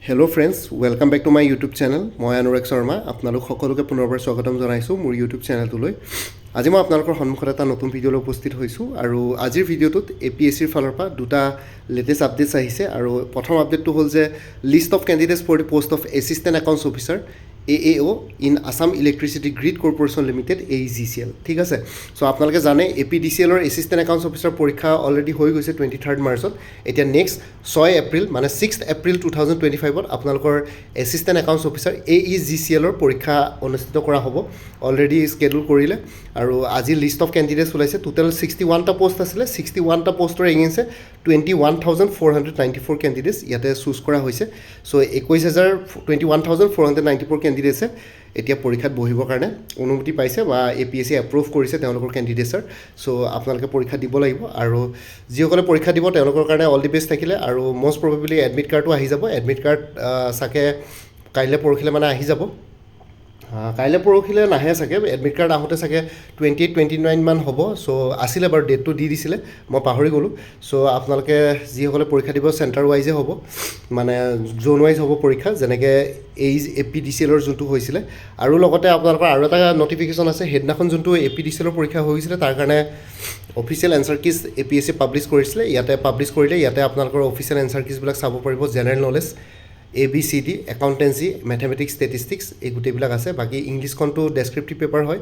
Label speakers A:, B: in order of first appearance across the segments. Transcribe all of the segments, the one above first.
A: Hello' friends, welcome back to my YouTube channel. মই অনুৰাগ শৰ্মা আপোনালোক সকলোকে পুনৰবাৰ স্বাগতম জনাইছোঁ মোৰ ইউটিউব চেনেলটোলৈ। আজি মই আপোনালোকৰ সন্মুখত এটা নতুন ভিডিঅ'লৈ উপস্থিত হৈছোঁ আৰু আজিৰ ভিডিঅ'টোত APSCৰ ফালৰ পৰা দুটা লেটেষ্ট আপডেটছ আহিছে। আৰু প্ৰথম আপডেটটো হ'ল যে list of candidates for the post of assistant accounts officer AAO in Assam electricity grid corporation limited AEGCL। ঠিক আছে, চ' আপোনালোকে জানে APDCLৰ এছিষ্টেণ্ট একাউণ্টছ অফিচাৰ পৰীক্ষা অলৰেডি হৈ গৈছে 23 মাৰ্চত। এতিয়া নেক্সট 6 এপ্ৰিল মানে 6 এপ্ৰিল 2025ত আপোনালোকৰ এছিষ্টেণ্ট একাউণ্টছ অফিচাৰ AEGCLৰ পৰীক্ষা অনুষ্ঠিত কৰা হ'ব। অলৰেডি স্কেডুল কৰিলে আৰু আজি লিষ্ট অফ কেণ্ডিডেটছ ওলাইছে। টোটেল 61টা পোষ্ট আছিলে। 61টা পোষ্টৰ এগেইনষ্টে 21,494 কেণ্ডিডেটছ ইয়াতে চুজ কৰা হৈছে। চ' 21,494 কেণ্ডিডেটছে এতিয়া পৰীক্ষাত বহিবৰ কাৰণে অনুমতি পাইছে বা APSC এপ্ৰুভ কৰিছে তেওঁলোকৰ কেণ্ডিডেটছৰ। চ' আপোনালোকে পৰীক্ষা দিব লাগিব আৰু যিসকলে পৰীক্ষা দিব তেওঁলোকৰ কাৰণে অল দি বেষ্ট থাকিলে। আৰু মষ্ট প্ৰবেবলি এডমিট কাৰ্ডো আহি যাব। এডমিট কাৰ্ড চাগে কাইলৈ পৰহিলৈ মানে আহি যাব। কাইলৈ পৰহিলৈ নাহে চাগে, এডমিট কাৰ্ড আহোঁতে চাগে 28-29 মান হ'ব। চ' আছিলে বাৰু, ডেটটো দি দিছিলে, মই পাহৰি গ'লোঁ। চ' আপোনালোকে যিসকলে পৰীক্ষা দিব চেণ্টাৰ ৱাইজে হ'ব, মানে জ'ন ৱাইজ হ'ব পৰীক্ষা, যেনেকৈ APDCLৰ যোনটো হৈছিলে। আৰু লগতে আপোনালোকৰ আৰু এটা নটিফিকেশ্যন আছে, সেইদিনাখন যোনটো APDCLৰ পৰীক্ষা হৈছিলে তাৰ কাৰণে official answer keys APSC publish কৰিছিলে। ইয়াতে পাব্লিছ কৰিলে ইয়াতে আপোনালোকৰ অফিচিয়েল এনচাৰ কিজবিলাক চাব পাৰিব। General knowledge, ABCD, accountancy, mathematics, statistics এই গোটেইবিলাক আছে। বাকী ইংলিছখনটো ডেছক্ৰিপটিভ পেপাৰ হয়।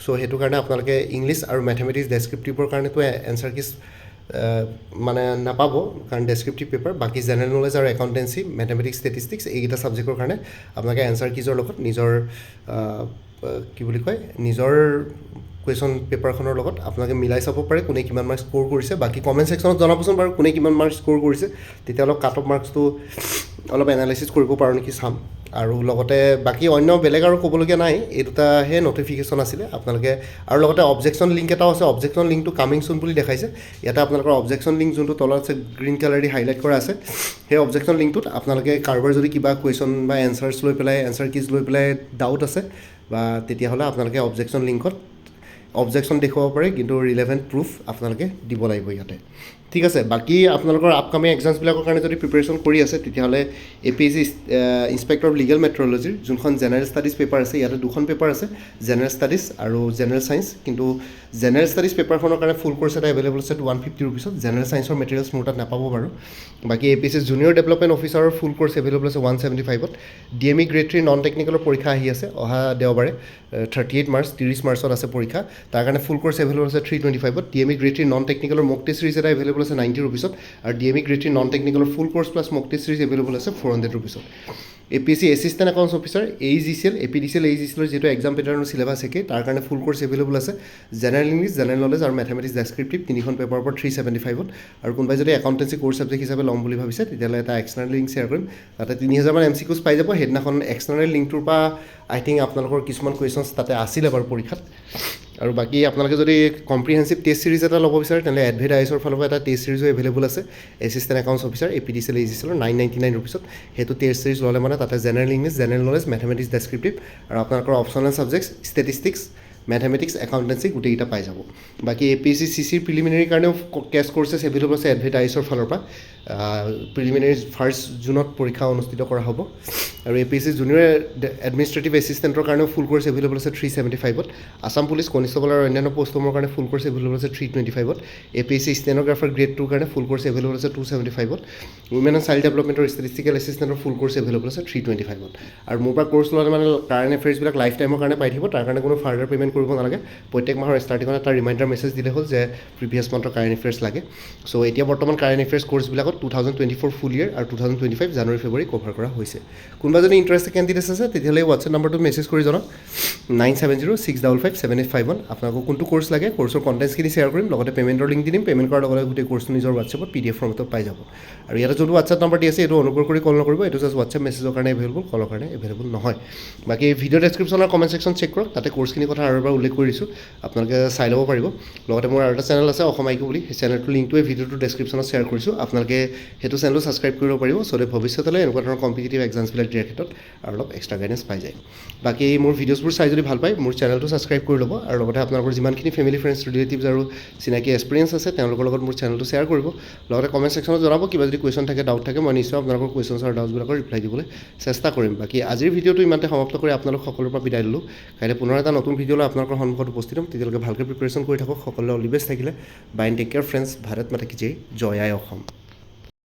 A: চ' সেইটো কাৰণে আপোনালোকে ইংলিছ আৰু মেথমেটিক্স ডেছক্ৰিপটিভৰ কাৰণেতো এনচাৰ কিজ মানে নাপাব, কাৰণ ডেছক্ৰিপটিভ পেপাৰ। বাকী জেনেৰেল নলেজ আৰু একাউণ্টেঞ্চি, মেথমেটিক্স, ষ্টেটিষ্টিক্স এইকেইটা ছাবজেক্টৰ কাৰণে আপোনালোকে এনচাৰ কিজৰ লগত নিজৰ কি বুলি কয়, নিজৰ কুৱেশ্যন পেপাৰখনৰ লগত আপোনালোকে মিলাই চাব পাৰে কোনে কিমান মাৰ্কছ স্ক'ৰ কৰিছে। বাকী কমেণ্ট ছেকশ্যনত জনাবচোন বাৰু কোনে কিমান মাৰ্কছ স্ক'ৰ কৰিছে, তেতিয়া অলপ কাট অফ মাৰ্কছটো অলপ এনালাইচিছ কৰিব পাৰোঁ নেকি চাম। আৰু লগতে বাকী অন্য বেলেগ আৰু ক'বলগীয়া নাই, এই দুটাহে নটিফিকেশ্যন আছিলে আপোনালোকে। আৰু লগতে অবজেকশ্যন লিংক এটাও আছে। অবজেকশ্যন লিংকটো কামিং চুন বুলি দেখাইছে। ইয়াতে আপোনালোকৰ অবজেকশ্যন লিংক যোনটো তলত আছে গ্ৰীণ কালাৰ দি হাইলাইট কৰা আছে, সেই অবজেকশ্যন লিংকটোত আপোনালোকে কাৰোবাৰ যদি কিবা কুৱেশ্যন বা এনচাৰ্ছ লৈ পেলাই, এনচাৰ কিজ লৈ পেলাই ডাউট আছে বা তেতিয়াহ'লে আপোনালোকে অবজেকশ্যন লিংকত অবজেকশ্যন দেখুৱাব পাৰে, কিন্তু ৰিলেভেণ্ট প্ৰুফ আপোনালোকে দিব লাগিব ইয়াতে। ঠিক আছে, বাকী আপোনালোকৰ আপকামিং এক্সামছবিলাকৰ কাৰণে যদি প্ৰিপেৰেশ্যন কৰি আছে তেতিয়াহ'লে APSC ইনস্পেক্টৰ অফ লিগেল মেট্ৰলজিৰ যোনখন জেনেৰেল ষ্টাডিজ পেপাৰ আছে, ইয়াতে দুখন পেপাৰ আছে, জেনেৰেল ষ্টাডিজ আৰু জেনেৰেল ছায়েন্স। কিন্তু জেনেৰেল ষ্টাডিজ পেপাৰখনৰ কাৰণে ফুল কোৰ্চ এটা এভেইলেবল আছে 150 ৰুপিছত। জেনেৰেল ছায়েন্সৰ মেটেৰিয়েলছ মোৰ তাত নাপাব বাৰু। বাকী APSC জুনিয়ৰ ডেভেলপমেণ্ট অফিচাৰৰ ফুল কোৰ্চ এভেইলেবল আছে 175ত। DME গ্ৰেড 3 নন টেকনিকেলৰ পৰীক্ষা আহি আছে অহা দেওবাৰে 38 মাৰ্চ, 30 মাৰ্চত আছে পৰীক্ষা। তাৰ কাৰণে ফুল কোৰ্চ এভেইলেবল আছে 325ত। DME গ্ৰেড 3 নন টেকনিকেলৰ মক টেষ্ট চিৰিজ এটা এভেইলেবল আছে 90 ৰুপিছত। আৰু DME গ্ৰেড 3 নন টেকনিকেলৰ ফুল কোৰ্চ প্লাছ মক টেষ্ট চিৰিজ এভেইলেবল আছে 400 ৰুপিছত। APSC assistant accounts officer AEGCL, APDCL AEGCLৰ যিটো এক্সাম পেটাৰ্ণৰ চিলেবাছ একে, তাৰ কাৰণে ফুল কোৰ্চ এভেইলেবল আছে। জেনেৰেল ইংলিছ, জেনেৰেল নলেজ আৰু মেথমেটিক্স ডেছক্ৰিপটিভ তিনিখন পেপাৰৰ পৰা 375ত। আৰু কোনোবাই যদি একাউণ্টেঞ্চি কোৰ্চ ছাবজেক্ট হিচাপে ল'ম বুলি ভাবিছে তেতিয়াহ'লে এটা এক্সটাৰ্নেল লিংক শ্বেয়াৰ কৰিম, তাতে 3000 মান MCQs পাই যাব। সেইদিনাখন এক্সটাৰ্নেল লিংকটোৰ পৰা আই থিংক আপোনালোকৰ কিছুমান কুৱেশ্যনছ তাতে আছিলে বাৰু পৰীক্ষাত। আৰু বাকী আপোনালোকে যদি কম্প্ৰিহেনচিভ টেষ্ট চিৰিজ এটা ল'ব বিচাৰে তেনেহ'লে এডভেট আইএছৰ ফালৰ পৰা এটা টেষ্ট চিৰিজো এভেইলেবল আছে, এছিষ্টেণ্ট একাউণ্টছ অফিচাৰ APDCL AEGCLৰ 999 ৰুপিছত। সেইটো টেষ্ট চিৰিজ ল'লে মানে তাতে general English, general knowledge, mathematics descriptive আৰু আপোনালোকৰ optional subjects statistics, mathematics, accountancy গোটেইকেইটা পাই যাব। বাকী APSC CCৰ প্ৰিলিমিনাৰীৰ কাৰণেও কেছ কৰ্চেছ এভেইলেবল আছে এডভেট আইএছৰ ফালৰ পৰা। প্ৰিলিমিনাৰী 1 জুনত পৰীক্ষা অনুষ্ঠিত কৰা হ'ব। আৰু APSC জুনিয়ৰ এডমিনিষ্ট্ৰেটিভ এছিষ্টেণ্টৰ কাৰণেও ফুল কোৰ্চ এভেইলেবল আছে 375ত। আছাম পুলিচ কনষ্টেবল আৰু অন্যান্য পষ্টসমূহৰ কাৰণে ফুল কোৰ্চ এভেইলেবল আছে 325ত। APSC ষ্টেন'গ্ৰাফাৰ গ্ৰেড 2ৰ কাৰণে ফুল কোৰ্চ এভেইলেবল আছে 275ত। উইমেন এণ্ড চাইল্ড ডেভেলপমেণ্টৰ ষ্টেটিষ্টিকেল এছিষ্টেণ্টৰ ফুল কোৰ্চ এভেইলেবল আছে 325ত। আৰু মোৰ পৰা কোৰ্চ ল'লে মানে কাৰেণ্ট এফেয়াৰ্ছবিলাক লাইফ টাইমৰ কাৰণে পাই থাকিব। তাৰ কাৰণে কোনো ফাৰ্ডাৰ পে'মেণ্ট কৰিব নালাগে। প্ৰত্যেক মাহৰ ষ্টাৰ্টিঙত এটা ৰিমাইণ্ডাৰ মেছেজ দিলে হ'ল যে প্ৰিভিয়াছ মান্থৰ কাৰেণ্ট এফেয়াৰ্ছ লাগে। চ' এতিয়া বৰ্তমান কাৰেণ্ট এফেয়াৰ্ছ কোৰ্চবিলাকত 2024 ফুল ইয়েৰ আৰু 2025 জানুৱাৰী ফেব্ৰুৱাৰী কভাৰ কৰা হৈছে। কোনোবা যদি ইণ্টাৰেষ্টেড কেণ্ডিডেটছ আছে তেতিয়াহ'লে হোৱাটছএপ নম্বৰটোত মেছেজ কৰি জনাওক 9706555751। আপোনালোকক কোনটো কোৰ্চ লাগে, কোৰ্চৰ কণ্টেণ্টছখিনি শ্বেয়াৰ কৰিম, লগতে পে'মেণ্টৰ লিংক দি দিম। পে'মেণ্ট কৰাৰ লগে লগে গোটেই কোৰ্চটো নিজৰ হোৱাটছএপত PDF ফৰ্মেটত পাই যাব। আৰু ইয়াতে যোনটো হোৱাটছএপ নম্বৰ দি আছে এইটো অনুগ্ৰহ কৰি কল নকৰিব, এইটো জাষ্ট হোৱাটছএপ মেছেজৰ কাৰণে এভেইলেবল, কলৰ কাৰণে এভেইলেবল নহয়। বাকী ভিডিঅ' ডেছক্ৰিপশ্যনৰ কমেণ্ট ছেকশ্যন চেক কৰক, তাতে কোৰ্চখিনিৰ কথা আৰু এবাৰ উল্লেখ কৰি দিছোঁ, আপোনালোকে চাই ল'ব পাৰিব। লগতে মোৰ আৰু এটা চেনেল আছে অসম IQ বুলি, সেই চেনেলটোৰ লিংকটোৱে ভিডিঅ'টো ডেছক্ৰিপশ্যনত শ্বেয়াৰ কৰিছোঁ, আপোনালোকে সেইটো চেনেলো ছাবস্ক্ৰাইব কৰিব পাৰিব। চ' ভৱিষ্যতলৈ এনেকুৱা ধৰণৰ কম্পিটিটিভ এক্সামছবিলাক দিয়াৰ ক্ষেত্ৰত আৰু অলপ এক্সট্ৰা গাইডেঞ্চ পাই যায় বাকী মোৰ ভিডিঅ'ছবোৰ চাই যদি ভাল পায় মোৰ চেনেলটো ছাবস্ক্ৰাইব কৰি ল'ব আৰু লগতে আপোনালোকৰ যিমানখিনি ফেমিলি ফ্ৰেণ্ডছ ৰিলেটিভছ আৰু চিনাকি এক্সপিৰিয়েঞ্চ আছে তেওঁলোকৰ লগত মোৰ চেনেলটো শ্বেয়াৰ কৰিব লগতে কমেণ্ট ছেকশ্যনত জনাব কিবা যদি কুৱেশ্যন থাকে ডাউট থাকে মই নিশ্চয় আপোনালোকৰ কুৱেশ্যনছ আৰু ডাউটছবিলাকৰ ৰিপ্লাই দিবলৈ চেষ্টা কৰিম বাকী আজিৰ ভিডিঅ'টো ইমানতে সমাপ্ত কৰি আপোনালোক সকলোৰে পৰা বিদায় দিলোঁ কাইলৈ পুনৰ এটা নতুন ভিডিঅ' লৈ আপোনালোকৰ সন্মুখত উপস্থিত হ'ম তেতিয়ালৈকে ভালকৈ প্ৰিপেৰেশ্যন কৰি থাকক সকলোৱে অল দি বেষ্ট থাকিলে bye and take care friends Bharat মাতা কি জয় জয় আই অসম